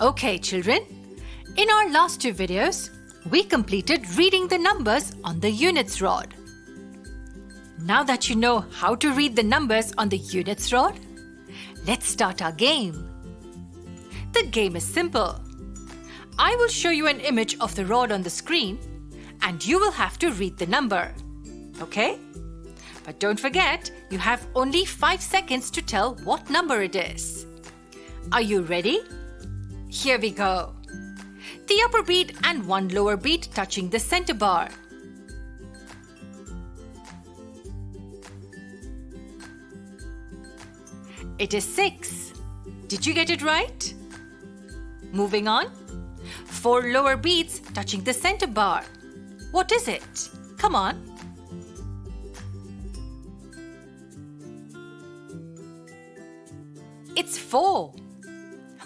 Okay, children. In our last two videos, we completed reading the numbers on the units rod. Now that you know how to read the numbers on the units rod, let's start our game. The game is simple. I will show you an image of the rod on the screen and you will have to read the number. Okay? But don't forget, you have only 5 seconds to tell what number it is. Are you ready? Here we go. The upper bead and one lower bead touching the center bar. It is 6. Did you get it right? Moving on. 4 lower beads touching the center bar. What is it? Come on. It's 4.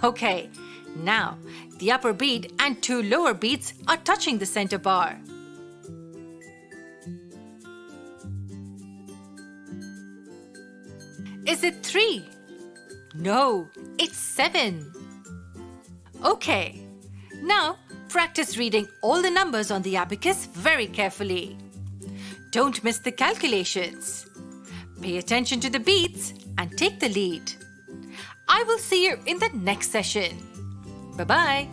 Okay, now the upper bead and 2 lower beads are touching the center bar. Is it 3? No, it's 7. Okay, now practice reading all the numbers on the abacus very carefully. Don't miss the calculations. Pay attention to the beads and take the lead. I will see you in the next session. Bye-bye.